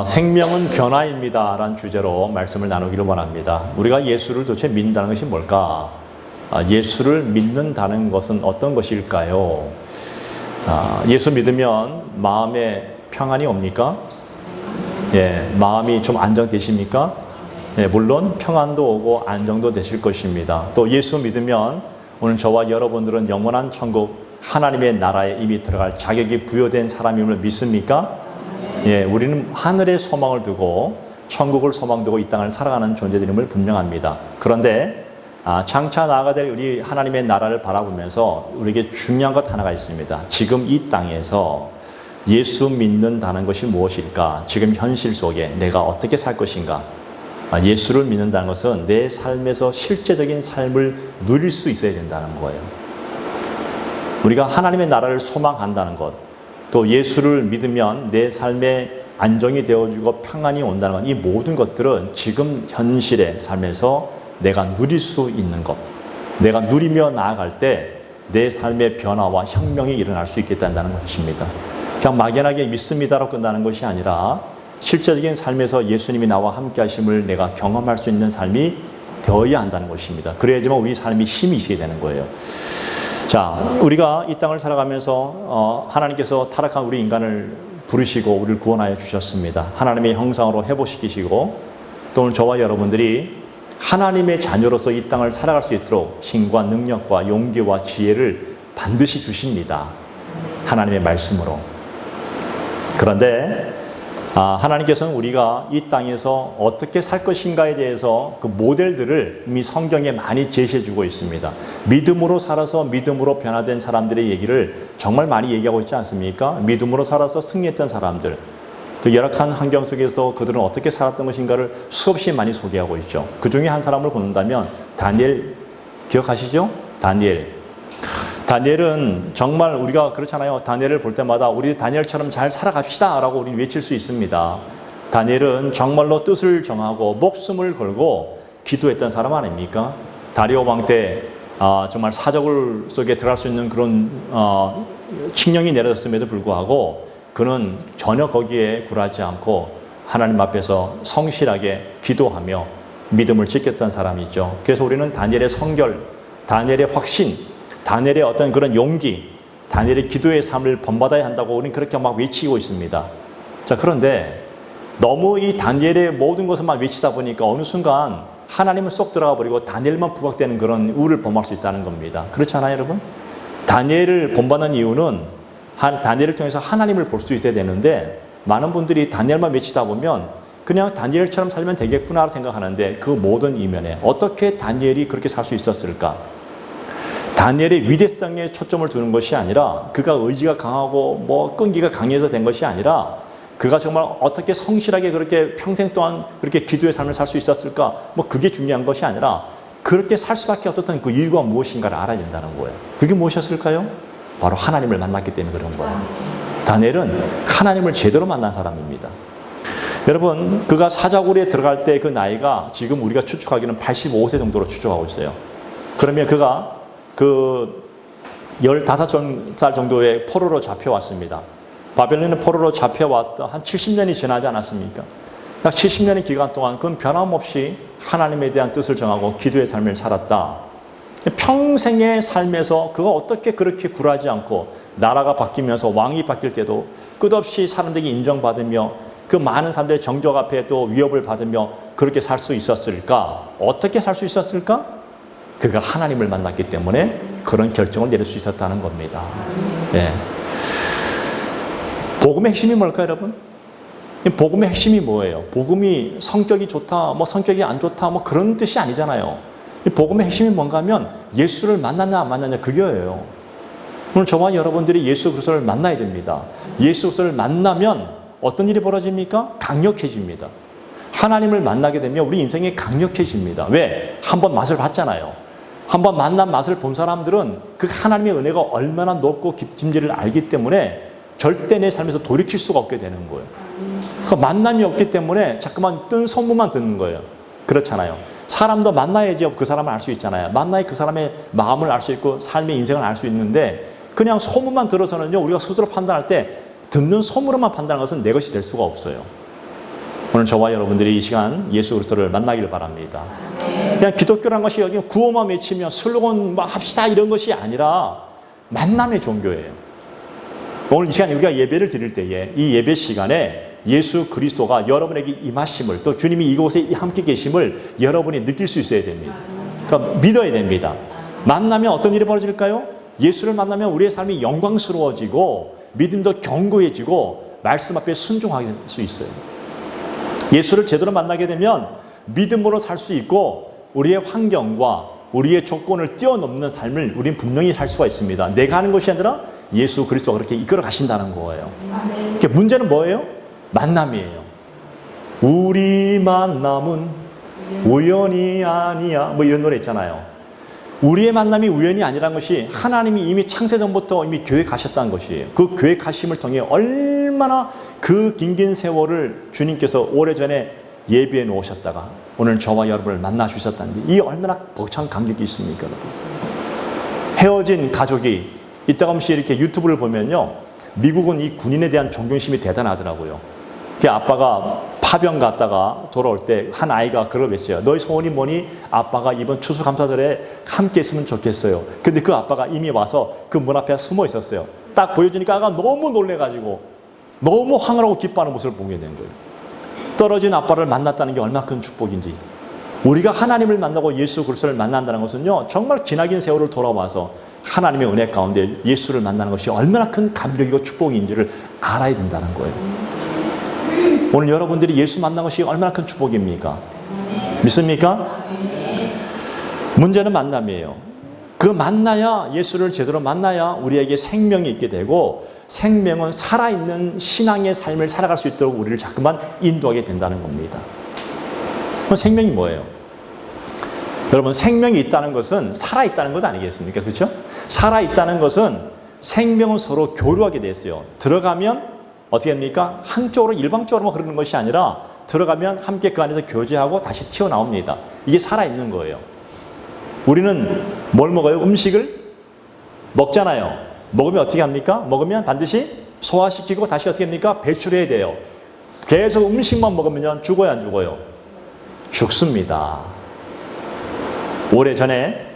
생명은 변화입니다 라는 주제로 말씀을 나누기를 원합니다. 우리가 예수를 도대체 믿는다는 것이 뭘까? 예수를 믿는다는 것은 어떤 것일까요? 예수 믿으면 마음에 평안이 옵니까? 예, 마음이 좀 안정되십니까? 예, 물론 평안도 오고 안정도 되실 것입니다. 또 예수 믿으면 오늘 저와 여러분들은 영원한 천국 하나님의 나라에 이미 들어갈 자격이 부여된 사람임을 믿습니까? 예, 우리는 하늘의 소망을 두고 천국을 소망두고 이 땅을 살아가는 존재들임을 분명합니다. 그런데 장차 나아가 될 우리 하나님의 나라를 바라보면서 우리에게 중요한 것 하나가 있습니다. 지금 이 땅에서 예수 믿는다는 것이 무엇일까? 지금 현실 속에 내가 어떻게 살 것인가? 예수를 믿는다는 것은 내 삶에서 실제적인 삶을 누릴 수 있어야 된다는 거예요. 우리가 하나님의 나라를 소망한다는 것, 또 예수를 믿으면 내 삶에 안정이 되어주고 평안이 온다는 것, 이 모든 것들은 지금 현실의 삶에서 내가 누릴 수 있는 것, 내가 누리며 나아갈 때 내 삶의 변화와 혁명이 일어날 수 있겠다는 것입니다. 그냥 막연하게 믿습니다로 끝나는 것이 아니라 실제적인 삶에서 예수님이 나와 함께 하심을 내가 경험할 수 있는 삶이 되어야 한다는 것입니다. 그래야지만 우리 삶이 힘이 있어야 되는 거예요. 자, 우리가 이 땅을 살아가면서 하나님께서 타락한 우리 인간을 부르시고 우리를 구원하여 주셨습니다. 하나님의 형상으로 회복시키시고 또 오늘 저와 여러분들이 하나님의 자녀로서 이 땅을 살아갈 수 있도록 힘과 능력과 용기와 지혜를 반드시 주십니다. 하나님의 말씀으로. 그런데 하나님께서는 우리가 이 땅에서 어떻게 살 것인가에 대해서 그 모델들을 이미 성경에 많이 제시해 주고 있습니다. 믿음으로 살아서 믿음으로 변화된 사람들의 얘기를 정말 많이 얘기하고 있지 않습니까? 믿음으로 살아서 승리했던 사람들, 또 열악한 환경 속에서 그들은 어떻게 살았던 것인가를 수없이 많이 소개하고 있죠. 그 중에 한 사람을 꼽는다면 다니엘 기억하시죠? 다니엘은 정말 우리가 그렇잖아요. 다니엘을 볼 때마다 우리 다니엘처럼 잘 살아갑시다 라고 우리는 외칠 수 있습니다. 다니엘은 정말로 뜻을 정하고 목숨을 걸고 기도했던 사람 아닙니까? 다리오 왕 때 정말 사적을 속에 들어갈 수 있는 그런 칙령이 내려졌음에도 불구하고 그는 전혀 거기에 굴하지 않고 하나님 앞에서 성실하게 기도하며 믿음을 지켰던 사람이죠. 그래서 우리는 다니엘의 성결, 다니엘의 확신, 다니엘의 어떤 그런 용기, 다니엘의 기도의 삶을 본받아야 한다고 우리는 그렇게 막 외치고 있습니다. 자, 그런데 너무 이 다니엘의 모든 것을만 외치다 보니까 어느 순간 하나님은 쏙 들어가 버리고 다니엘만 부각되는 그런 우를 범할 수 있다는 겁니다. 그렇지 않아요, 여러분? 다니엘을 본받는 이유는 다니엘을 통해서 하나님을 볼 수 있어야 되는데 많은 분들이 다니엘만 외치다 보면 그냥 다니엘처럼 살면 되겠구나 생각하는데 그 모든 이면에 어떻게 다니엘이 그렇게 살 수 있었을까? 다니엘의 위대성에 초점을 두는 것이 아니라 그가 의지가 강하고 끈기가 강해서 된 것이 아니라 그가 정말 어떻게 성실하게 그렇게 평생 동안 그렇게 기도의 삶을 살 수 있었을까? 그게 중요한 것이 아니라 그렇게 살 수밖에 없었던 그 이유가 무엇인가를 알아야 된다는 거예요. 그게 무엇이었을까요? 바로 하나님을 만났기 때문에 그런 거예요. 다니엘은 하나님을 제대로 만난 사람입니다. 여러분, 그가 사자굴에 들어갈 때 그 나이가 지금 우리가 추측하기는 85세 정도로 추측하고 있어요. 그러면 그가 15살 정도의 포로로 잡혀왔습니다. 바벨론의 포로로 잡혀왔다 한 70년이 지나지 않았습니까? 약 70년의 기간 동안 그는 변함없이 하나님에 대한 뜻을 정하고 기도의 삶을 살았다. 평생의 삶에서 그가 어떻게 그렇게 굴하지 않고 나라가 바뀌면서 왕이 바뀔 때도 끝없이 사람들에게 인정받으며 그 많은 사람들의 정적 앞에 또 위협을 받으며 그렇게 살 수 있었을까? 어떻게 살 수 있었을까? 그가 하나님을 만났기 때문에 그런 결정을 내릴 수 있었다는 겁니다. 예. 복음의 핵심이 뭘까요, 여러분? 복음의 핵심이 뭐예요? 복음이 성격이 좋다, 성격이 안 좋다, 그런 뜻이 아니잖아요. 복음의 핵심이 뭔가 하면 예수를 만났냐 안 만났냐 그거예요. 오늘 저와 여러분들이 예수 그리스도를 만나야 됩니다. 예수 그리스도를 만나면 어떤 일이 벌어집니까? 강력해집니다. 하나님을 만나게 되면 우리 인생이 강력해집니다. 왜? 한번 맛을 봤잖아요. 한번 만난 맛을 본 사람들은 그 하나님의 은혜가 얼마나 높고 깊은지를 알기 때문에 절대 내 삶에서 돌이킬 수가 없게 되는 거예요. 그 만남이 없기 때문에 자꾸만 뜬 소문만 듣는 거예요. 그렇잖아요. 사람도 만나야지 그 사람을 알 수 있잖아요. 만나야 그 사람의 마음을 알 수 있고 삶의 인생을 알 수 있는데 그냥 소문만 들어서는요, 우리가 스스로 판단할 때 듣는 소문으로만 판단하는 것은 내 것이 될 수가 없어요. 오늘 저와 여러분들이 이 시간 예수 그리스도를 만나기를 바랍니다. 그냥 기독교라는 것이 여기 구호만 외치며 슬로건 뭐 합시다 이런 것이 아니라 만남의 종교예요. 오늘 이 시간 우리가 예배를 드릴 때에 이 예배 시간에 예수 그리스도가 여러분에게 임하심을, 또 주님이 이곳에 함께 계심을 여러분이 느낄 수 있어야 됩니다. 그러니까 믿어야 됩니다. 만나면 어떤 일이 벌어질까요? 예수를 만나면 우리의 삶이 영광스러워지고 믿음도 견고해지고 말씀 앞에 순종할 수 있어요. 예수를 제대로 만나게 되면 믿음으로 살 수 있고 우리의 환경과 우리의 조건을 뛰어넘는 삶을 우리는 분명히 살 수가 있습니다. 내가 하는 것이 아니라 예수 그리스도가 그렇게 이끌어 가신다는 거예요. 문제는 뭐예요? 만남이에요. 우리 만남은 우연이 아니야. 뭐 이런 노래 있잖아요. 우리의 만남이 우연이 아니라는 것이 하나님이 이미 창세전부터 이미 계획하셨다는 것이에요. 그 계획하심을 통해 얼마나 그 긴긴 세월을 주님께서 오래전에 예비해 놓으셨다가 오늘 저와 여러분을 만나 주셨다는 게 이 얼마나 벅찬 감격이 있습니까, 여러분? 헤어진 가족이 이따금씩 이렇게 유튜브를 보면요, 미국은 이 군인에 대한 존경심이 대단하더라고요. 그 아빠가 파병 갔다가 돌아올 때 한 아이가 그걸 했어요. 너희 소원이 뭐니? 아빠가 이번 추수감사절에 함께 있으면 좋겠어요. 근데 그 아빠가 이미 와서 그 문 앞에 숨어 있었어요. 딱 보여주니까 아가 너무 놀래가지고 너무 황홀하고 기뻐하는 모습을 보게 된 거예요. 떨어진 아빠를 만났다는 게 얼마나 큰 축복인지. 우리가 하나님을 만나고 예수 그리스도를 만난다는 것은요, 정말 기나긴 세월을 돌아와서 하나님의 은혜 가운데 예수를 만나는 것이 얼마나 큰 감격이고 축복인지를 알아야 된다는 거예요. 오늘 여러분들이 예수 만난 것이 얼마나 큰 축복입니까? 믿습니까? 문제는 만남이에요. 그 만나야, 예수를 제대로 만나야 우리에게 생명이 있게 되고, 생명은 살아있는 신앙의 삶을 살아갈 수 있도록 우리를 자꾸만 인도하게 된다는 겁니다. 그럼 생명이 뭐예요? 여러분, 생명이 있다는 것은 살아있다는 것 아니겠습니까? 그렇죠? 살아있다는 것은 생명은 서로 교류하게 돼 있어요. 들어가면 어떻게 합니까? 한쪽으로 일방적으로만 흐르는 것이 아니라 들어가면 함께 그 안에서 교제하고 다시 튀어나옵니다. 이게 살아있는 거예요. 우리는 뭘 먹어요? 음식을 먹잖아요. 먹으면 어떻게 합니까? 먹으면 반드시 소화시키고 다시 어떻게 합니까? 배출해야 돼요. 계속 음식만 먹으면 죽어요, 안 죽어요? 죽습니다. 오래전에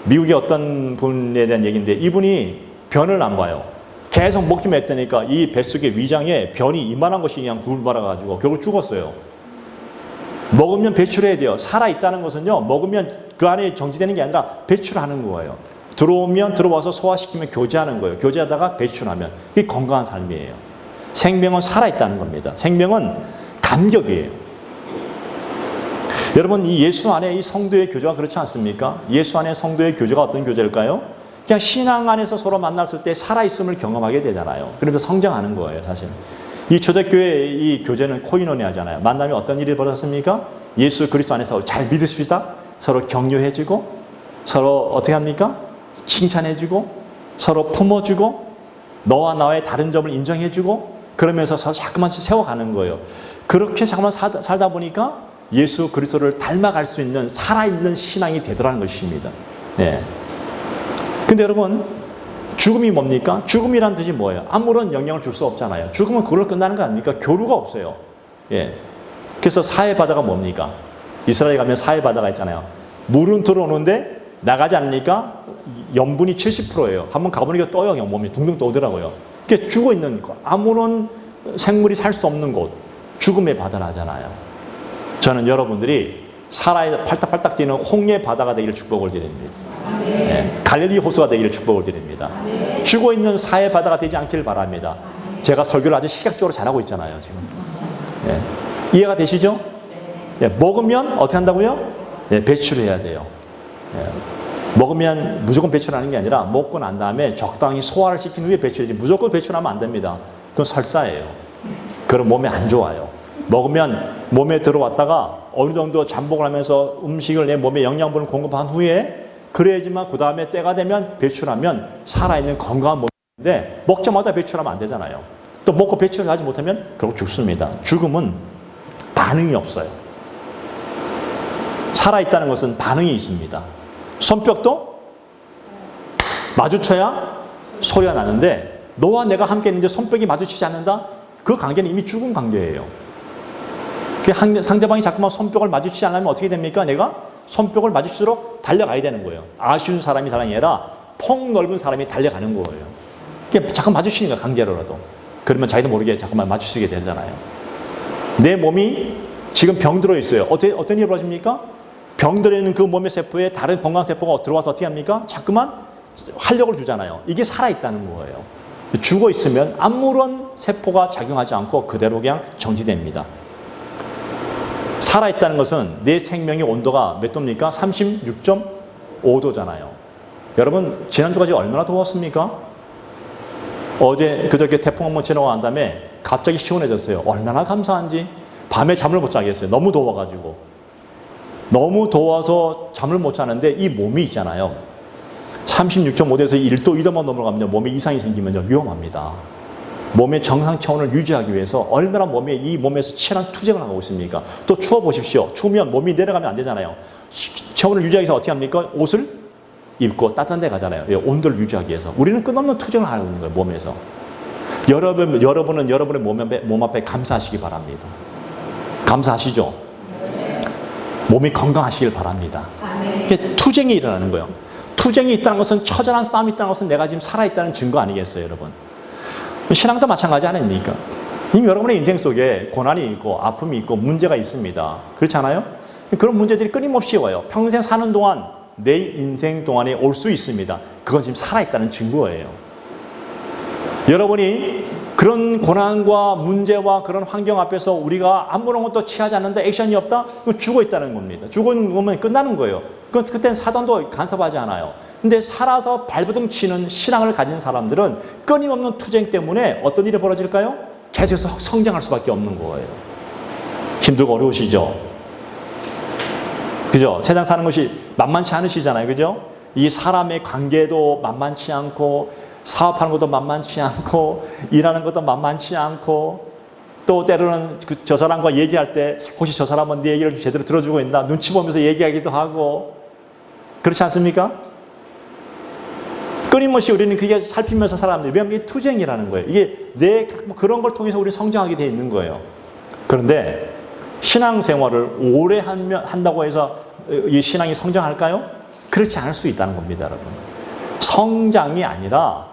미국의 어떤 분에 대한 얘기인데, 이분이 변을 안 봐요. 계속 먹기만 했다니까 이 뱃속의 위장에 변이 이만한 것이 그냥 굴러가가지고 결국 죽었어요. 먹으면 배출해야 돼요. 살아있다는 것은요, 먹으면 그 안에 정지되는 게 아니라 배출하는 거예요. 들어오면 들어와서 소화시키면 교제하는 거예요. 교제하다가 배출하면. 그게 건강한 삶이에요. 생명은 살아있다는 겁니다. 생명은 감격이에요. 여러분, 이 예수 안에 이 성도의 교제가 그렇지 않습니까? 예수 안에 성도의 교제가 어떤 교제일까요? 그냥 신앙 안에서 서로 만났을 때 살아있음을 경험하게 되잖아요. 그러면서 성장하는 거예요, 사실. 이 초대교회의 이 교제는 코이노니아잖아요. 만나면 어떤 일이 벌어졌습니까? 예수 그리스도 안에서 잘 믿으십시다. 서로 격려해주고, 서로 어떻게 합니까? 칭찬해주고, 서로 품어주고, 너와 나의 다른 점을 인정해주고, 그러면서 서로 자꾸만 세워가는 거예요. 그렇게 자꾸만 살다 보니까 예수 그리스도를 닮아갈 수 있는 살아있는 신앙이 되더라는 것입니다. 네. 근데 여러분, 죽음이 뭡니까? 죽음이란 뜻이 뭐예요? 아무런 영향을 줄 수 없잖아요. 죽음은 그걸로 끝나는 거 아닙니까? 교류가 없어요. 예. 그래서 사해바다가 뭡니까? 이스라엘 가면 사해바다가 있잖아요. 물은 들어오는데 나가지 않으니까 염분이 70%예요. 한번 가보니까 떠요. 몸이 둥둥 떠오더라고요. 그게 죽어 있는 거. 아무런 생물이 살 수 없는 곳. 죽음의 바다라잖아요. 저는 여러분들이 살아야 팔딱팔딱 뛰는 홍해 바다가 되기를 축복을 드립니다. 네, 갈릴리 호수가 되기를 축복을 드립니다. 죽어있는 사해 바다가 되지 않기를 바랍니다. 제가 설교를 아주 시각적으로 잘하고 있잖아요, 지금. 네, 이해가 되시죠? 네, 먹으면 어떻게 한다고요? 네, 배출해야 돼요. 네, 먹으면 무조건 배출하는 게 아니라 먹고 난 다음에 적당히 소화를 시킨 후에 배출해야지, 무조건 배출하면 안 됩니다. 그건 설사예요. 그럼 몸에 안 좋아요. 먹으면 몸에 들어왔다가 어느 정도 잠복을 하면서 음식을 내 몸에 영양분을 공급한 후에, 그래야지만 그 다음에 때가 되면 배출하면 살아있는 건강한 몸인데, 먹자마자 배출하면 안 되잖아요. 또 먹고 배출을 하지 못하면 결국 죽습니다. 죽음은 반응이 없어요. 살아있다는 것은 반응이 있습니다. 손뼉도 마주쳐야 소리가 나는데, 너와 내가 함께 있는데 손뼉이 마주치지 않는다? 그 관계는 이미 죽은 관계예요. 상대방이 자꾸만 손뼉을 마주치지 않으면 어떻게 됩니까? 내가 손뼉을 마주치도록 달려가야 되는 거예요. 아쉬운 사람이 달라는 게 아니라 폭넓은 사람이 달려가는 거예요. 자꾸 마주치는 거야, 강제로라도. 그러면 자기도 모르게 자꾸만 마주치게 되잖아요. 내 몸이 지금 병들어 있어요. 어떤 일이 벌어집니까? 병들어 있는 그 몸의 세포에 다른 건강세포가 들어와서 어떻게 합니까? 자꾸만 활력을 주잖아요. 이게 살아있다는 거예요. 죽어 있으면 아무런 세포가 작용하지 않고 그대로 그냥 정지됩니다. 살아있다는 것은 내 생명의 온도가 몇 도입니까? 36.5도잖아요. 여러분, 지난주까지 얼마나 더웠습니까? 그저께 태풍 한번 지나고 난 다음에 갑자기 시원해졌어요. 얼마나 감사한지. 밤에 잠을 못 자겠어요. 너무 더워가지고. 너무 더워서 잠을 못 자는데 이 몸이 있잖아요. 36.5도에서 1도, 2도만 넘어가면 몸에 이상이 생기면 위험합니다. 몸의 정상 체온을 유지하기 위해서 얼마나 이 몸에서 치열한 투쟁을 하고 있습니까? 또 추워 보십시오. 추우면 몸이 내려가면 안 되잖아요. 체온을 유지하기 위해서 어떻게 합니까? 옷을 입고 따뜻한 데 가잖아요. 온도를 유지하기 위해서. 우리는 끝없는 투쟁을 하고 있는 거예요, 몸에서. 여러분은 여러분의 몸 앞에 감사하시기 바랍니다. 감사하시죠? 몸이 건강하시길 바랍니다. 이게 투쟁이 일어나는 거예요. 투쟁이 있다는 것은, 처절한 싸움이 있다는 것은 내가 지금 살아있다는 증거 아니겠어요, 여러분? 신앙도 마찬가지 아닙니까? 이미 여러분의 인생 속에 고난이 있고 아픔이 있고 문제가 있습니다. 그렇지 않아요? 그런 문제들이 끊임없이 와요. 평생 사는 동안, 내 인생 동안에 올 수 있습니다. 그건 지금 살아있다는 증거예요. 여러분이 그런 고난과 문제와 그런 환경 앞에서 우리가 아무런 것도 취하지 않는다, 액션이 없다? 그건 죽어 있다는 겁니다. 죽으면 끝나는 거예요. 그때는 사단도 간섭하지 않아요. 근데 살아서 발버둥 치는 신앙을 가진 사람들은 끊임없는 투쟁 때문에 어떤 일이 벌어질까요? 계속해서 성장할 수밖에 없는 거예요. 힘들고 어려우시죠? 그죠? 세상 사는 것이 만만치 않으시잖아요. 그죠? 이 사람의 관계도 만만치 않고, 사업하는 것도 만만치 않고, 일하는 것도 만만치 않고, 또 때로는 저 사람과 얘기할 때 혹시 저 사람은 네 얘기를 제대로 들어주고 있나 눈치 보면서 얘기하기도 하고, 그렇지 않습니까? 끊임없이 우리는 그게 살피면서 살아갑니다. 왜냐하면 이게 투쟁이라는 거예요. 이게 그런 걸 통해서 우리 성장하게 되어 있는 거예요. 그런데 신앙생활을 오래 한다고 해서 이 신앙이 성장할까요? 그렇지 않을 수 있다는 겁니다, 여러분. 성장이 아니라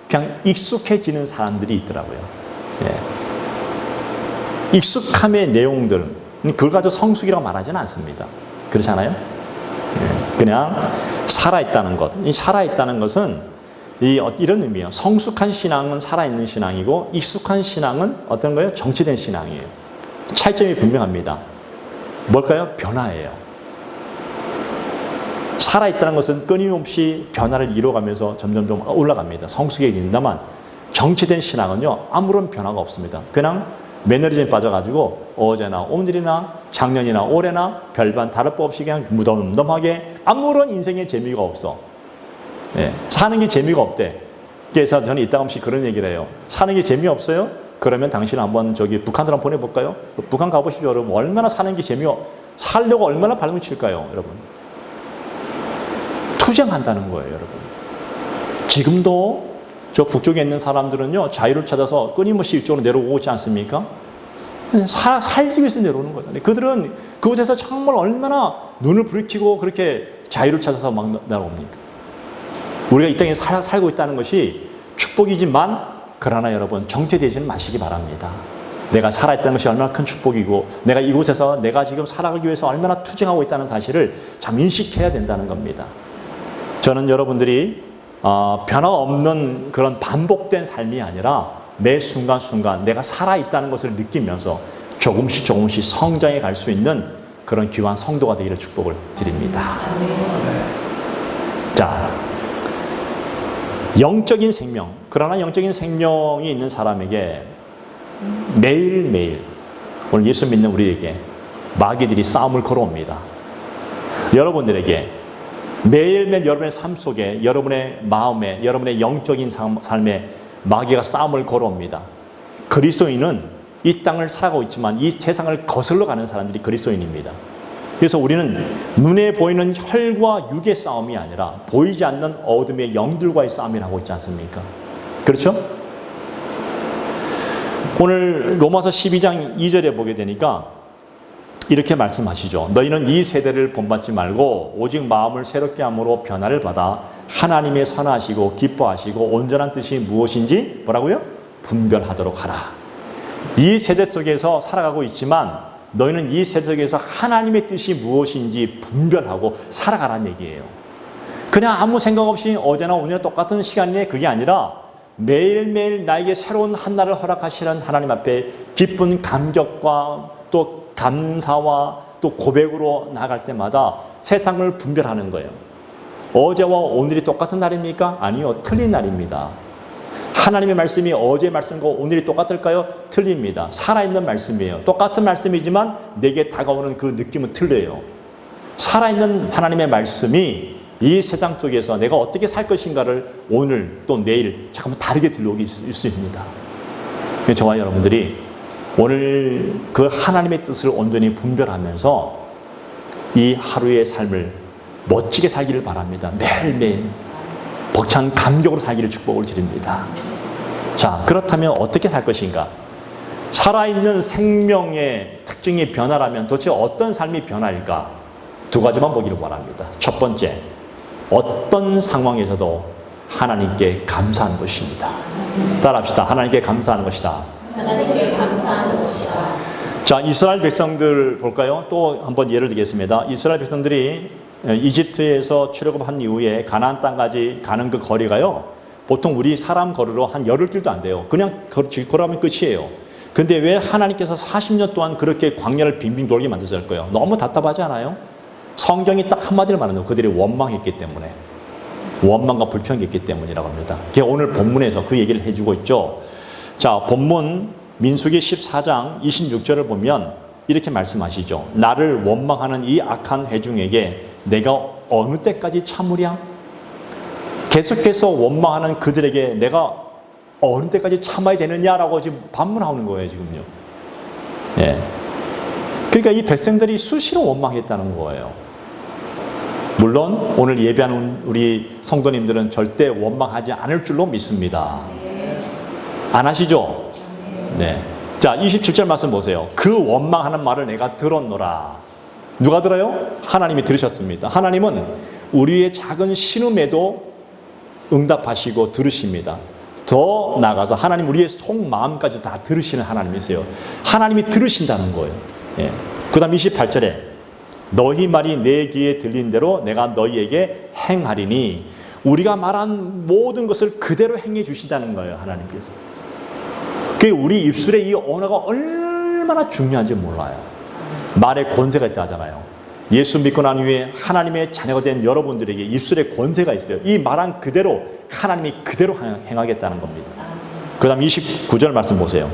그냥 익숙해지는 사람들이 있더라고요. 예. 익숙함의 내용들, 그걸 가지고 성숙이라고 말하지는 않습니다. 그렇지 않아요? 예. 그냥 살아있다는 것. 이 살아있다는 것은 이런 의미예요. 성숙한 신앙은 살아있는 신앙이고, 익숙한 신앙은 어떤 거예요? 정치된 신앙이에요. 차이점이 분명합니다. 뭘까요? 변화예요. 살아있다는 것은 끊임없이 변화를 이뤄가면서 점점 올라갑니다. 성숙에 이른다만, 정치된 신앙은요, 아무런 변화가 없습니다. 그냥 매너리즘에 빠져가지고 어제나 오늘이나 작년이나 올해나 별반 다를 바 없이 그냥 무덤덤하게 아무런 인생에 재미가 없어. 예, 사는 게 재미가 없대. 그래서 저는 이따금씩 그런 얘기를 해요. 사는 게 재미없어요? 그러면 당신 한번 북한으로 한번 보내볼까요? 북한 가보시죠, 여러분. 얼마나 사는 게 살려고 얼마나 발문 칠까요, 여러분? 투쟁한다는 거예요, 여러분. 지금도 저 북쪽에 있는 사람들은요, 자유를 찾아서 끊임없이 이쪽으로 내려오고 있지 않습니까? 살기 위해서 내려오는 거잖아요. 그들은 그곳에서 정말 얼마나 눈을 부리키고 그렇게 자유를 찾아서 막 내려옵니까? 우리가 이 땅에 살고 있다는 것이 축복이지만, 그러나 여러분, 정체되지는 마시기 바랍니다. 내가 살아있다는 것이 얼마나 큰 축복이고, 내가 이곳에서 내가 지금 살아가기 위해서 얼마나 투쟁하고 있다는 사실을 참 인식해야 된다는 겁니다. 저는 여러분들이 변화 없는 그런 반복된 삶이 아니라 매 순간순간 내가 살아있다는 것을 느끼면서 조금씩 성장해 갈 수 있는 그런 귀한 성도가 되기를 축복을 드립니다. 자, 영적인 생명. 그러나 영적인 생명이 있는 사람에게 매일매일, 오늘 예수 믿는 우리에게 마귀들이 싸움을 걸어옵니다. 여러분들에게 매일매일 여러분의 삶 속에, 여러분의 마음에, 여러분의 영적인 삶에 마귀가 싸움을 걸어옵니다. 그리스도인은 이 땅을 살아가고 있지만 이 세상을 거슬러 가는 사람들이 그리스도인입니다. 그래서 우리는 눈에 보이는 혈과 육의 싸움이 아니라 보이지 않는 어둠의 영들과의 싸움을 하고 있지 않습니까? 그렇죠? 오늘 로마서 12장 2절에 보게 되니까 이렇게 말씀하시죠. 너희는 이 세대를 본받지 말고 오직 마음을 새롭게 함으로 변화를 받아 하나님의 선하시고 기뻐하시고 온전한 뜻이 무엇인지 뭐라고요? 분별하도록 하라. 이 세대 속에서 살아가고 있지만 너희는 이 세대 속에서 하나님의 뜻이 무엇인지 분별하고 살아가라는 얘기예요. 그냥 아무 생각 없이 어제나 오늘이나 똑같은 시간에 그게 아니라 매일매일 나에게 새로운 한날을 허락하시는 하나님 앞에 기쁜 감격과 또 감사와 또 고백으로 나아갈 때마다 세상을 분별하는 거예요. 어제와 오늘이 똑같은 날입니까? 아니요, 틀린 날입니다. 하나님의 말씀이 어제 말씀과 오늘이 똑같을까요? 틀립니다. 살아있는 말씀이에요. 똑같은 말씀이지만 내게 다가오는 그 느낌은 틀려요. 살아있는 하나님의 말씀이 이 세상 속에서 내가 어떻게 살 것인가를 오늘 또 내일 잠깐만 다르게 들려오기 있습니다. 저와 여러분들이 오늘 그 하나님의 뜻을 온전히 분별하면서 이 하루의 삶을 멋지게 살기를 바랍니다. 매일매일 벅찬 감격으로 살기를 축복을 드립니다. 자, 그렇다면 어떻게 살 것인가? 살아있는 생명의 특징이 변화라면 도대체 어떤 삶이 변화일까? 두 가지만 보기를 바랍니다. 첫 번째, 어떤 상황에서도 하나님께 감사하는 것입니다. 따라합시다. 하나님께 감사하는 것이다. 하나님께 감사하는 것이다. 자, 이스라엘 백성들 볼까요? 또 한번 예를 들겠습니다. 이스라엘 백성들이 이집트에서 출애굽한 이후에 가나안 땅까지 가는 그 거리가요, 보통 우리 사람 걸으러 한 열흘길도 안 돼요. 그냥 걸어가면 끝이에요. 근데 왜 하나님께서 40년 동안 그렇게 광야를 빙빙 돌게 만드셨을까요? 너무 답답하지 않아요? 성경이 딱 한마디를 말하는 거예요. 그들이 원망했기 때문에. 원망과 불평이 있기 때문이라고 합니다. 오늘 본문에서 그 얘기를 해주고 있죠. 자, 본문 민수기 14장 26절을 보면 이렇게 말씀하시죠. 나를 원망하는 이 악한 회중에게 내가 어느 때까지 참으랴? 계속해서 원망하는 그들에게 내가 어느 때까지 참아야 되느냐라고 지금 반문하는 거예요, 지금요. 예. 그러니까 이 백성들이 수시로 원망했다는 거예요. 물론 오늘 예배하는 우리 성도님들은 절대 원망하지 않을 줄로 믿습니다. 안 하시죠? 네. 자, 27절 말씀 보세요. 그 원망하는 말을 내가 들었노라. 누가 들어요? 하나님이 들으셨습니다. 하나님은 우리의 작은 신음에도 응답하시고 들으십니다. 더 나아가서 하나님 우리의 속마음까지 다 들으시는 하나님이세요. 하나님이 들으신다는 거예요. 예. 그 다음 28절에 너희 말이 내 귀에 들린 대로 내가 너희에게 행하리니, 우리가 말한 모든 것을 그대로 행해 주신다는 거예요, 하나님께서. 그게 우리 입술의 이 언어가 얼마나 중요한지 몰라요. 말에 권세가 있다 하잖아요. 예수 믿고 난 후에 하나님의 자녀가 된 여러분들에게 입술에 권세가 있어요. 이 말한 그대로 하나님이 그대로 행하겠다는 겁니다. 그 다음 29절 말씀 보세요.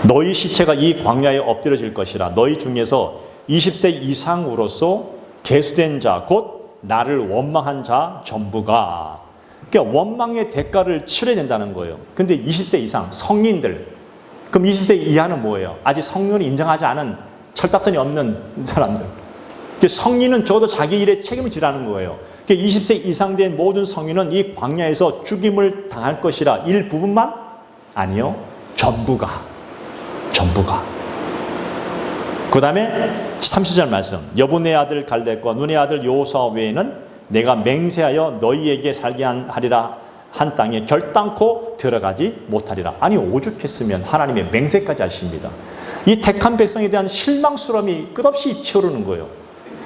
너희 시체가 이 광야에 엎드려질 것이라. 너희 중에서 20세 이상으로서 계수된 자 곧 나를 원망한 자 전부가, 그러니까 원망의 대가를 치러야 된다는 거예요. 근데 20세 이상 성인들, 그럼 20세 이하는 뭐예요? 아직 성령을 인정하지 않은 철딱선이 없는 사람들. 성인은 적어도 자기 일에 책임을 지라는 거예요. 20세 이상 된 모든 성인은 이 광야에서 죽임을 당할 것이라. 일부분만? 아니요, 전부가. 그 다음에 30절 말씀. 여분의 아들 갈렙과 눈의 아들 여호수아 외에는 내가 맹세하여 너희에게 살게 하리라 한 땅에 결단코 들어가지 못하리라. 아니, 오죽했으면 하나님의 맹세까지 하십니다. 이 택한 백성에 대한 실망스러움이 끝없이 치오르는 거예요.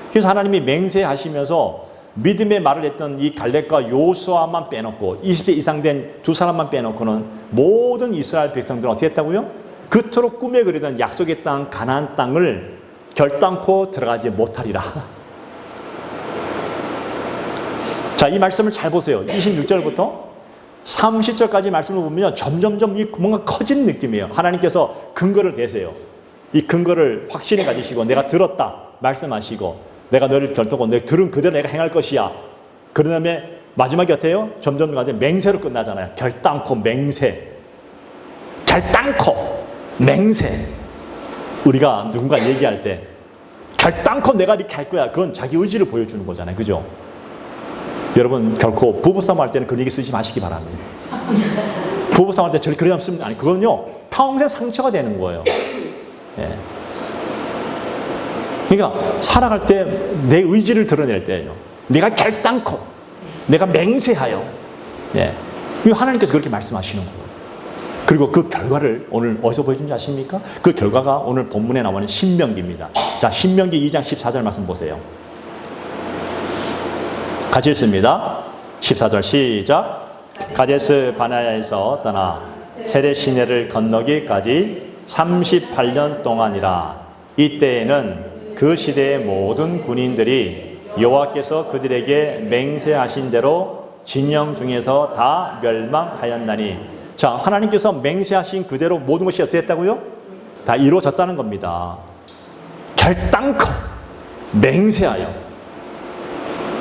그래서 하나님이 맹세하시면서 믿음의 말을 했던 이 갈렙과 여호수아만 빼놓고 20세 이상 된 두 사람만 빼놓고는 모든 이스라엘 백성들은 어떻게 했다고요? 그토록 꿈에 그리던 약속의 땅 가나안 땅을 결단코 들어가지 못하리라. 자, 이 말씀을 잘 보세요. 26절부터 30절까지 말씀을 보면 점점점 뭔가 커지는 느낌이에요. 하나님께서 근거를 대세요. 이 근거를 확신에 가지시고 내가 들었다 말씀하시고 내가 너를 결단코 내가 들은 그대로 내가 행할 것이야. 그런 다음에 마지막이 어때요? 점점 가서 맹세로 끝나잖아요. 결단코 맹세. 결단코 맹세. 우리가 누군가 얘기할 때 결단코 내가 이렇게 할 거야. 그건 자기 의지를 보여주는 거잖아요. 그죠? 여러분 결코 부부싸움 할 때는 그런 얘기 쓰지 마시기 바랍니다. 부부싸움 할 때 저렇게 그런 쓰면 아니, 그건요 평생 상처가 되는 거예요. 예. 그러니까 살아갈 때 내 의지를 드러낼 때예요. 내가 결단코, 내가 맹세하여. 예. 하나님께서 그렇게 말씀하시는 거예요. 그리고 그 결과를 오늘 어디서 보여준지 아십니까? 그 결과가 오늘 본문에 나오는 신명기입니다. 자, 신명기 2장 14절 말씀 보세요. 같이 읽습니다. 14절 시작. 가데스 바네아에서 떠나 세레 시내를 건너기까지 38년 동안이라. 이때에는 그 시대의 모든 군인들이 여호와께서 그들에게 맹세하신 대로 진영 중에서 다 멸망하였나니. 자, 하나님께서 맹세하신 그대로 모든 것이 어떻게 했다고요? 다 이루어졌다는 겁니다. 결단코 맹세하여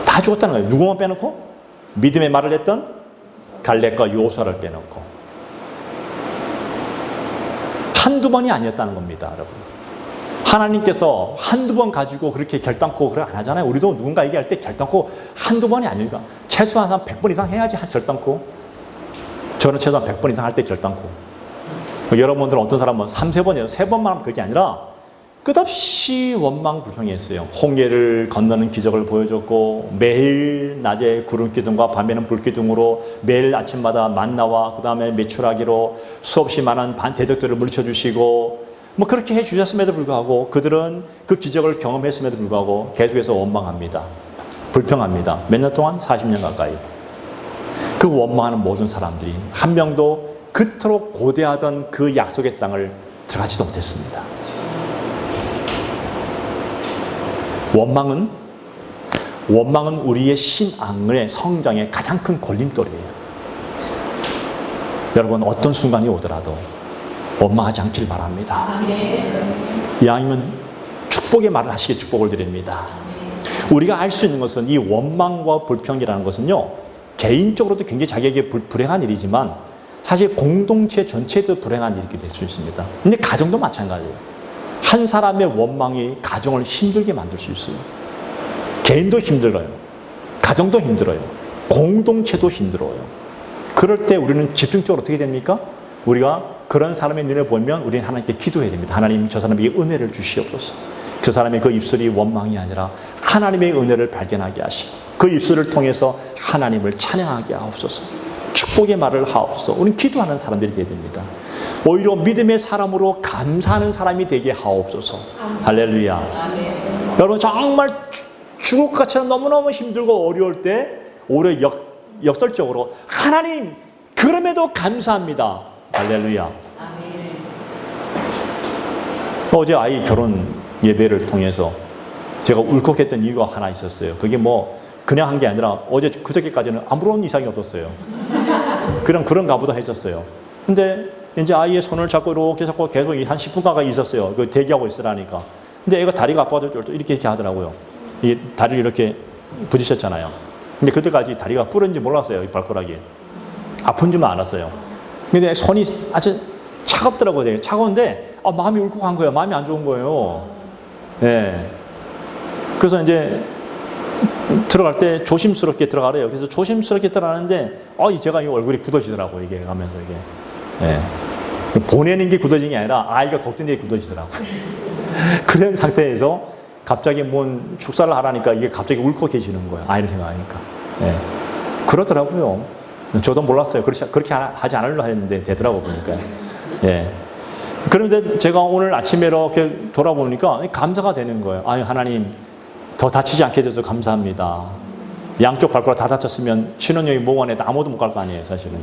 다 죽었다는 거예요. 누구만 빼놓고? 믿음의 말을 했던 갈렙과 요수아를 빼놓고. 한두 번이 아니었다는 겁니다, 여러분. 하나님께서 한두 번 가지고 그렇게 결단코 그걸 안 하잖아요. 우리도 누군가 얘기할 때 결단코 한두 번이 아닐까? 최소한 한 100번 이상 해야지 결단코. 저는 최소한 100번 이상 할 때 결단코. 여러분들은 어떤 사람은 3-4번이에요. 3번만 하면 그게 아니라 끝없이 원망불평했어요. 홍해를 건너는 기적을 보여줬고, 매일 낮에 구름기둥과 밤에는 불기둥으로 매일 아침마다 만나와 그 다음에 메추라기로 수없이 많은 대적들을 물리쳐주시고, 뭐 그렇게 해주셨음에도 불구하고 그들은 그 기적을 경험했음에도 불구하고 계속해서 원망합니다. 불평합니다. 몇 년 동안? 40년 가까이. 그 원망하는 모든 사람들이 한 명도 그토록 고대하던 그 약속의 땅을 들어가지도 못했습니다. 원망은 우리의 신앙의 성장의 가장 큰 걸림돌이에요. 여러분, 어떤 순간이 오더라도 원망하지 않길 바랍니다. 이왕이면 축복의 말을 하시길 축복을 드립니다. 우리가 알 수 있는 것은 이 원망과 불평이라는 것은요, 개인적으로도 굉장히 자기에게 불행한 일이지만 사실 공동체 전체도 불행한 일이 될 수 있습니다. 근데 가정도 마찬가지예요. 한 사람의 원망이 가정을 힘들게 만들 수 있어요. 개인도 힘들어요. 가정도 힘들어요. 공동체도 힘들어요. 그럴 때 우리는 집중적으로 어떻게 됩니까? 우리가 그런 사람의 눈에 보면 우리는 하나님께 기도해야 됩니다. 하나님, 저 사람에게 은혜를 주시옵소서. 그 사람의 그 입술이 원망이 아니라 하나님의 은혜를 발견하게 하시고 그 입술을 통해서 하나님을 찬양하게 하옵소서. 축복의 말을 하옵소서. 우리는 기도하는 사람들이 되어야 됩니다. 오히려 믿음의 사람으로 감사하는 사람이 되게 하옵소서. 할렐루야. 아멘. 여러분, 정말 죽을 것 같이 너무너무 힘들고 어려울 때 오히려 역설적으로 하나님, 그럼에도 감사합니다. 할렐루야. 아멘. 어제 아이 결혼 예배를 통해서 제가 울컥했던 이유가 하나 있었어요. 그게 뭐 그냥 한 게 아니라 어제 그저께까지는 아무런 이상이 없었어요. 그런가 보다 했었어요. 근데 이제 아이의 손을 잡고 이렇게 잡고 계속 한 10분 가까이 있었어요. 그 대기하고 있으라니까. 근데 애가 다리가 아파도 이렇게 하더라고요. 이 다리를 이렇게 부딪혔잖아요. 근데 그때까지 다리가 부러진지 몰랐어요. 이 발가락이. 아픈 줄만 알았어요. 근데 손이 아주 차갑더라고요. 차가운데 마음이 울컥한 거예요. 마음이 안 좋은 거예요. 네. 그래서 이제 들어갈 때 조심스럽게 들어가래요. 그래서 조심스럽게 들어가는데 제가 이 얼굴이 굳어지더라고요. 이게 가면서 이게. 네. 보내는 게 굳어진 게 아니라 아이가 걱정되게 굳어지더라고요. 그런 상태에서 갑자기 뭔 축사를 하라니까 이게 갑자기 울컥해지는 거예요. 아이를 생각하니까. 네. 그러더라고요. 저도 몰랐어요. 그렇게 하지 않으려 했는데 되더라고 보니까. 예. 그런데 제가 오늘 아침에 이렇게 돌아보니까 감사가 되는 거예요. 하나님, 더 다치지 않게 해줘서 감사합니다. 양쪽 발가락 다 다쳤으면 신혼여행 모관에 아무도 못 갈 거 아니에요, 사실은.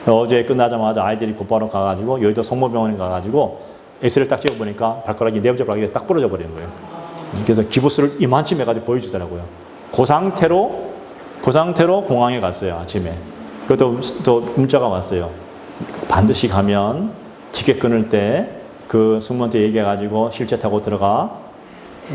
어제 끝나자마자 아이들이 곧바로 가가지고 여의도 성모병원에 가가지고 엑스레이를 딱 찍어보니까 발가락이 네 번째 발가락이 딱 부러져 버리는 거예요. 그래서 기부스를 이만큼 해가지고 보여주더라고요. 그 상태로 공항에 갔어요, 아침에. 그것도 또 문자가 왔어요. 반드시 가면 티켓 끊을 때 그 승무원한테 얘기해가지고 휠체어 타고 들어가.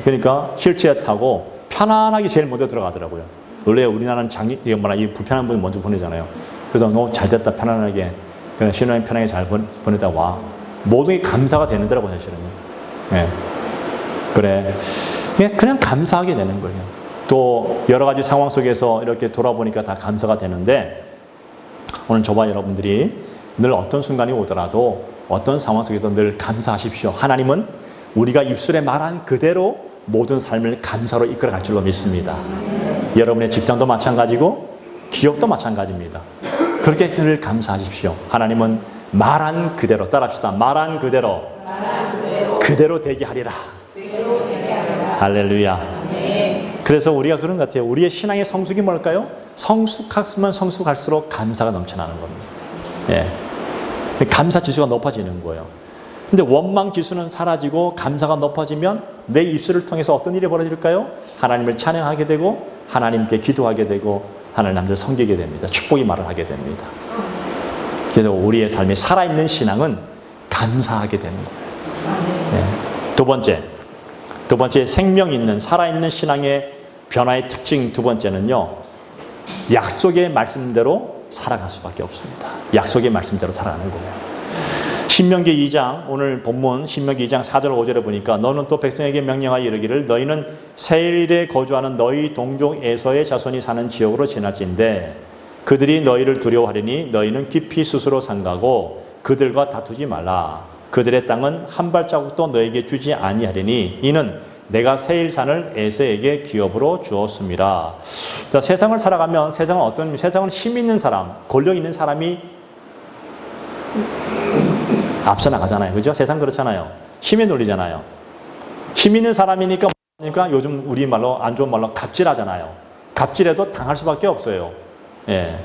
그러니까 휠체어 타고 편안하게 제일 먼저 들어가더라고요. 원래 우리나라는 이 불편한 분이 먼저 보내잖아요. 그래서 너 잘됐다, 편안하게. 그냥 신혼여행 편하게 잘 보내다 와. 모든 게 감사가 되는더라고요, 사실은. 예. 그래. 그냥 감사하게 되는 거예요. 또 여러 가지 상황 속에서 이렇게 돌아보니까 다 감사가 되는데, 오늘 저와 여러분들이 늘 어떤 순간이 오더라도 어떤 상황 속에서 늘 감사하십시오. 하나님은 우리가 입술에 말한 그대로 모든 삶을 감사로 이끌어갈 줄로 믿습니다. 여러분의 직장도 마찬가지고 기업도 마찬가지입니다. 그렇게 늘 감사하십시오. 하나님은 말한 그대로, 따라합시다. 말한 그대로, 그대로 되게 하리라. 할렐루야. 그래서 우리가 그런 것 같아요. 우리의 신앙의 성숙이 뭘까요? 성숙하면 성숙할수록 감사가 넘쳐나는 겁니다. 예. 감사 지수가 높아지는 거예요. 근데 원망 지수는 사라지고 감사가 높아지면 내 입술을 통해서 어떤 일이 벌어질까요? 하나님을 찬양하게 되고 하나님께 기도하게 되고 하나님을 섬기게 됩니다. 축복의 말을 하게 됩니다. 그래서 우리의 삶에 살아있는 신앙은 감사하게 되는 거예요. 예. 두 번째 생명 있는 살아있는 신앙의 변화의 특징 두 번째는요, 약속의 말씀대로 살아갈 수밖에 없습니다. 약속의 말씀대로 살아가는 거예요. 신명기 2장, 오늘 본문 신명기 2장 4절 5절에 보니까 너는 또 백성에게 명령하여 이르기를 너희는 세일에 거주하는 너희 동족 에서의 자손이 사는 지역으로 지날진대 그들이 너희를 두려워하리니 너희는 깊이 스스로 삼가고 그들과 다투지 말라. 그들의 땅은 한 발자국도 너에게 주지 아니하리니 이는 내가 세일산을 에서에게 기업으로 주었습니다. 자, 세상을 살아가면 세상은 힘 있는 사람, 권력 있는 사람이 앞서 나가잖아요. 그죠? 세상 그렇잖아요. 힘에 놀리잖아요. 힘 있는 사람이니까 요즘 우리 말로 안 좋은 말로 갑질하잖아요. 갑질해도 당할 수밖에 없어요. 예.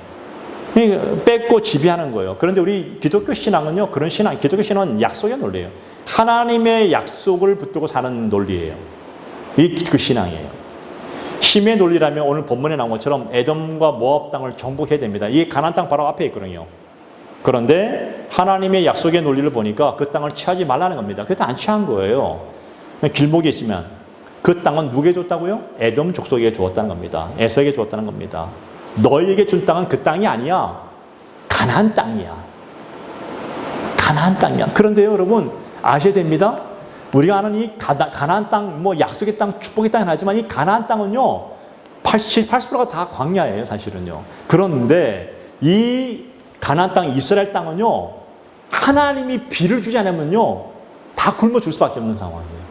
뺏고 지배하는 거예요. 그런데 우리 기독교 신앙은요, 그런 신앙, 기독교 신앙은 약속의 논리예요. 하나님의 약속을 붙들고 사는 논리예요. 이게 기독교 신앙이에요. 힘의 논리라면 오늘 본문에 나온 것처럼 에돔과 모압 땅을 정복해야 됩니다. 이게 가나안 땅 바로 앞에 있거든요. 그런데 하나님의 약속의 논리를 보니까 그 땅을 취하지 말라는 겁니다. 그래서 안 취한 거예요. 길목에 있으면 그 땅은 누구에게 줬다고요? 에돔 족속에게 주었다는 겁니다. 에서에게 주었다는 겁니다. 너희에게 준 땅은 그 땅이 아니야. 가나안 땅이야. 가나안 땅이야. 그런데요, 여러분 아셔야 됩니다. 우리가 아는 이 가나안 땅, 뭐 약속의 땅, 축복의 땅은 하지만 이 가나안 땅은요 80%가 다 광야예요, 사실은요. 그런데 이 가나안 땅, 이스라엘 땅은요 하나님이 비를 주지 않으면요 다 굶어 줄 수밖에 없는 상황이에요.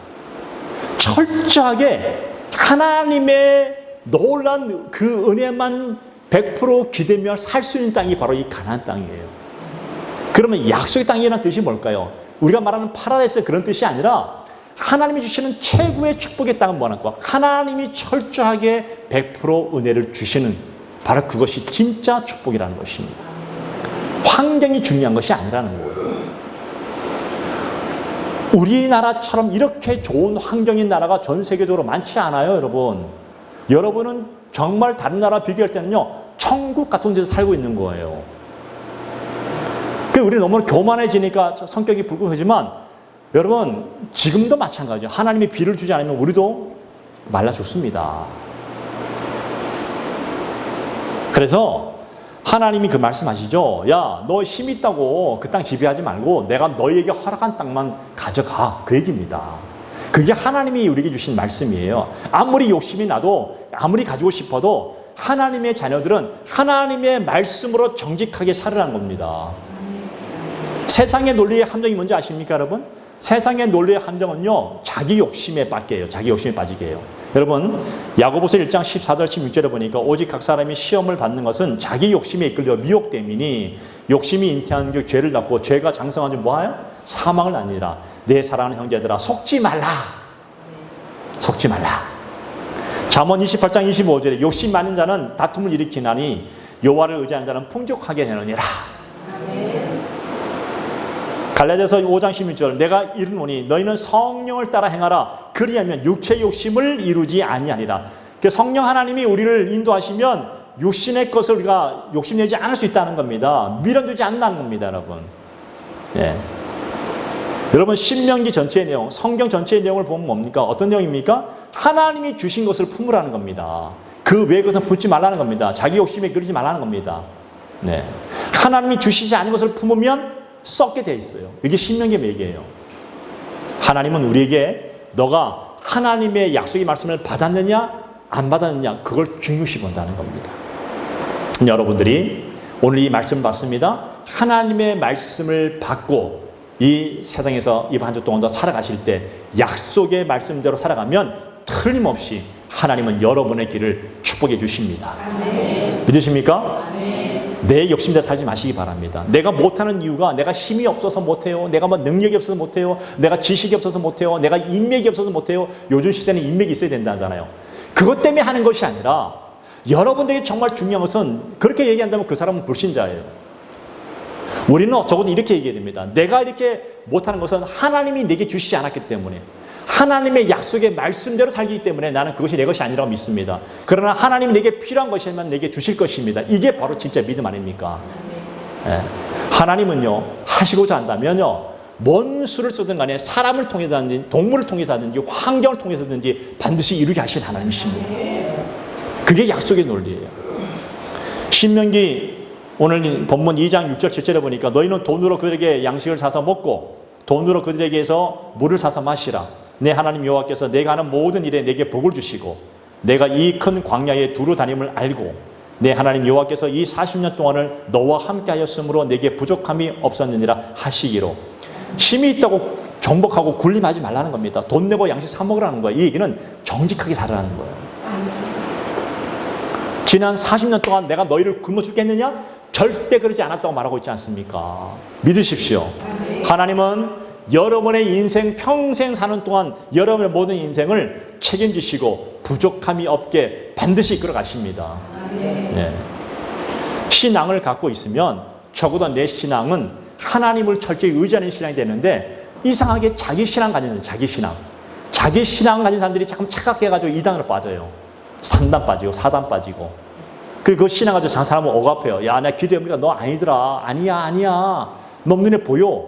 철저하게 하나님의 놀란 그 은혜만 100% 기대며 살 수 있는 땅이 바로 이 가나안 땅이에요. 그러면 약속의 땅이라는 뜻이 뭘까요? 우리가 말하는 파라다이스 그런 뜻이 아니라 하나님이 주시는 최고의 축복의 땅은 뭐라는 거야? 하나님이 철저하게 100% 은혜를 주시는 바로 그것이 진짜 축복이라는 것입니다. 환경이 중요한 것이 아니라는 거예요. 우리나라처럼 이렇게 좋은 환경인 나라가 전 세계적으로 많지 않아요, 여러분. 여러분은 정말 다른 나라 비교할 때는요, 천국 같은 데서 살고 있는 거예요. 우리 너무 교만해지니까 성격이 불끈하지만, 여러분, 지금도 마찬가지예요. 하나님이 비를 주지 않으면 우리도 말라 죽습니다. 그래서 하나님이 그 말씀하시죠. 야, 너 힘 있다고 그 땅 지배하지 말고 내가 너희에게 허락한 땅만 가져가. 그 얘기입니다. 그게 하나님이 우리에게 주신 말씀이에요. 아무리 욕심이 나도 아무리 가지고 싶어도 하나님의 자녀들은 하나님의 말씀으로 정직하게 살으라는 겁니다. 세상의 논리의 함정이 뭔지 아십니까, 여러분? 세상의 논리의 함정은요, 자기 욕심에 빠게요. 자기 욕심에 빠지게 해요. 여러분, 야고보서 1장 14절 16절에 보니까 오직 각 사람이 시험을 받는 것은 자기 욕심에 이끌려 미혹됨이니 욕심이 잉태한 즉 죄를 낳고 죄가 장성한 즉 뭐하여? 사망을 아니라. 내 사랑하는 형제들아 속지 말라. 속지 말라. 잠언 28장 25절에 욕심 많은 자는 다툼을 일으키나니 여호와를 의지하는 자는 풍족하게 되느니라. 갈라디아서 5장 16절 내가 이르노니 너희는 성령을 따라 행하라. 그리하면 육체의 욕심을 이루지 아니하리라. 성령 하나님이 우리를 인도하시면 육신의 것을 우리가 욕심내지 않을 수 있다는 겁니다. 미련두지 않는다는 겁니다, 여러분. 예. 여러분, 신명기 전체의 내용, 성경 전체의 내용을 보면 뭡니까? 어떤 내용입니까? 하나님이 주신 것을 품으라는 겁니다. 그 외의 것은 품지 말라는 겁니다. 자기 욕심에 그러지 말라는 겁니다. 네. 하나님이 주시지 않은 것을 품으면 썩게 돼 있어요. 이게 신명기의 얘기예요. 하나님은 우리에게 너가 하나님의 약속의 말씀을 받았느냐 안 받았느냐 그걸 중요시 본다는 겁니다. 여러분들이 오늘 이 말씀을 받습니다. 하나님의 말씀을 받고 이 세상에서 이번 한 주 동안 더 살아가실 때 약속의 말씀대로 살아가면 틀림없이 하나님은 여러분의 길을 축복해 주십니다. 믿으십니까? 내 욕심대로 살지 마시기 바랍니다. 내가 못하는 이유가 내가 힘이 없어서 못해요. 내가 뭐 능력이 없어서 못해요. 내가 지식이 없어서 못해요. 내가 인맥이 없어서 못해요. 요즘 시대는 인맥이 있어야 된다잖아요. 그것 때문에 하는 것이 아니라 여러분들에게 정말 중요한 것은 그렇게 얘기한다면 그 사람은 불신자예요. 우리는 적어도 이렇게 얘기해야 됩니다. 내가 이렇게 못하는 것은 하나님이 내게 주시지 않았기 때문에 하나님의 약속의 말씀대로 살기 때문에 나는 그것이 내 것이 아니라고 믿습니다. 그러나 하나님이 내게 필요한 것이면 내게 주실 것입니다. 이게 바로 진짜 믿음 아닙니까? 예. 하나님은요, 하시고자 한다면요, 뭔 수를 쓰든 간에 사람을 통해서든지 동물을 통해서든지 환경을 통해서든지 반드시 이루게 하신 하나님이십니다. 그게 약속의 논리예요. 신명기 오늘 본문 2장 6절 7절에 보니까 너희는 돈으로 그들에게 양식을 사서 먹고 돈으로 그들에게서 물을 사서 마시라. 내 하나님 여호와께서 내가 하는 모든 일에 내게 복을 주시고 내가 이 큰 광야에 두루 다님을 알고 내 하나님 여호와께서 이 40년 동안을 너와 함께 하였으므로 내게 부족함이 없었느니라 하시기로. 힘이 있다고 정복하고 군림하지 말라는 겁니다. 돈 내고 양식 사 먹으라는 거예요. 이 얘기는 정직하게 살아라는 거예요. 지난 40년 동안 내가 너희를 굶어 죽겠느냐? 절대 그러지 않았다고 말하고 있지 않습니까? 믿으십시오. 하나님은 여러분의 인생 평생 사는 동안 여러분의 모든 인생을 책임지시고 부족함이 없게 반드시 이끌어 가십니다. 네. 신앙을 갖고 있으면 적어도 내 신앙은 하나님을 철저히 의지하는 신앙이 되는데 이상하게 자기 신앙 가진 사람들, 자기 신앙 가진 사람들이 자꾸 착각해가지고 2단으로 빠져요. 3단 빠지고 4단 빠지고. 그리고 그 신앙 가지고 장 사람은 억압해요. 야, 나 기도해보니까 너 아니더라. 아니야. 너 눈에 보여.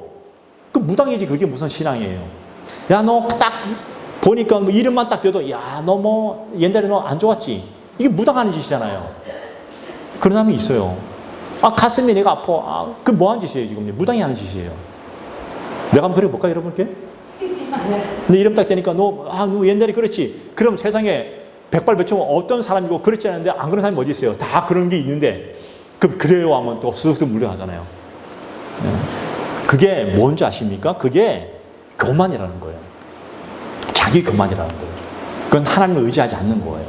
그 무당이지. 그게 무슨 신앙이에요. 야, 너 딱 보니까 뭐 이름만 딱 돼도 야, 너 뭐 옛날에 너 안 좋았지. 이게 무당하는 짓이잖아요. 그런 사람이 있어요. 아, 가슴이 내가 아파. 아, 그 뭐 하는 짓이에요 지금. 무당이 하는 짓이에요. 내가 한번 그래 볼까 여러분께? 내 이름 딱 되니까 너 옛날에 그랬지. 그럼 세상에 백발백중 어떤 사람이고 그렇지 않은데 안 그런 사람이 어디 있어요. 다 그런 게 있는데 그래요 하면 또 쑥쑥 물러가잖아요. 그게 뭔지 아십니까? 그게 교만이라는 거예요. 자기 교만이라는 거예요. 그건 하나님을 의지하지 않는 거예요.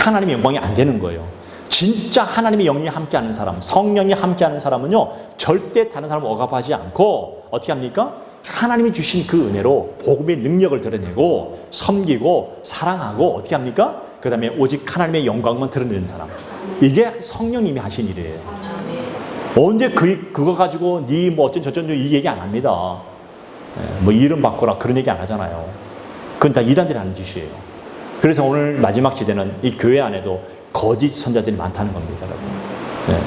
하나님의 영광이 안 되는 거예요. 진짜 하나님의 영이 함께하는 사람, 성령이 함께하는 사람은요, 절대 다른 사람을 억압하지 않고 어떻게 합니까? 하나님이 주신 그 은혜로 복음의 능력을 드러내고 섬기고 사랑하고 어떻게 합니까? 그 다음에 오직 하나님의 영광만 드러내는 사람. 이게 성령님이 하신 일이에요. 언제 그거 가지고 네 뭐 어쩐 이 얘기 안 합니다. 뭐 이름 바꾸라 그런 얘기 안 하잖아요. 그건 다 이단들이 하는 짓이에요. 그래서 오늘 마지막 시대는 이 교회 안에도 거짓 선자들이 많다는 겁니다, 여러분. 네.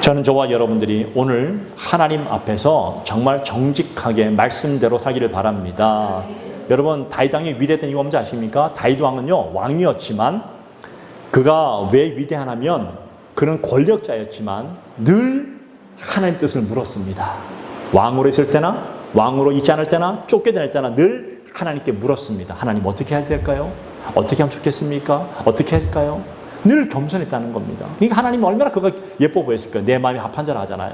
저는 저와 여러분들이 오늘 하나님 앞에서 정말 정직하게 말씀대로 살기를 바랍니다. 여러분, 다윗 왕이 위대했던 이유 뭔지 아십니까? 다윗 왕은요, 왕이었지만 그가 왜 위대하냐면 그는 권력자였지만 늘 하나님 뜻을 물었습니다. 왕으로 있을 때나 왕으로 있지 않을 때나 쫓겨다닐 때나 늘 하나님께 물었습니다. 하나님 어떻게 해야 될까요? 어떻게 하면 좋겠습니까? 어떻게 할까요? 늘 겸손했다는 겁니다. 그러니까 하나님이 얼마나 그거 예뻐 보였을까요? 내 마음이 합한 줄 아잖아요.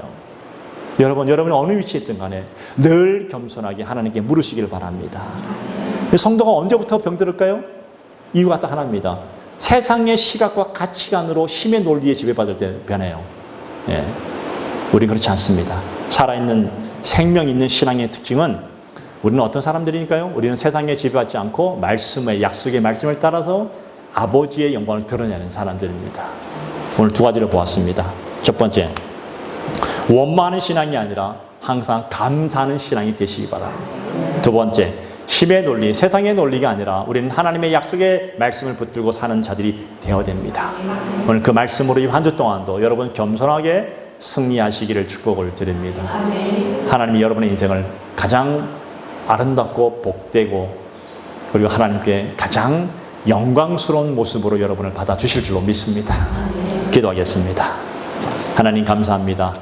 여러분이 어느 위치에 있든 간에 늘 겸손하게 하나님께 물으시길 바랍니다. 성도가 언제부터 병들을까요? 이유가 딱 하나입니다. 세상의 시각과 가치관으로 힘의 논리에 지배받을 때 변해요. 예. 우린 그렇지 않습니다. 살아있는 생명 있는 신앙의 특징은 우리는 어떤 사람들이니까요? 우리는 세상에 지배받지 않고 말씀의 약속의 말씀을 따라서 아버지의 영광을 드러내는 사람들입니다. 오늘 두 가지를 보았습니다. 첫 번째, 원망하는 신앙이 아니라 항상 감사하는 신앙이 되시기 바랍니다. 두 번째, 힘의 논리, 세상의 논리가 아니라 우리는 하나님의 약속의 말씀을 붙들고 사는 자들이 되어야 됩니다. 오늘 그 말씀으로 이 한 주 동안도 여러분 겸손하게 승리하시기를 축복을 드립니다. 하나님이 여러분의 인생을 가장 아름답고 복되고 그리고 하나님께 가장 영광스러운 모습으로 여러분을 받아주실 줄로 믿습니다. 기도하겠습니다. 하나님 감사합니다.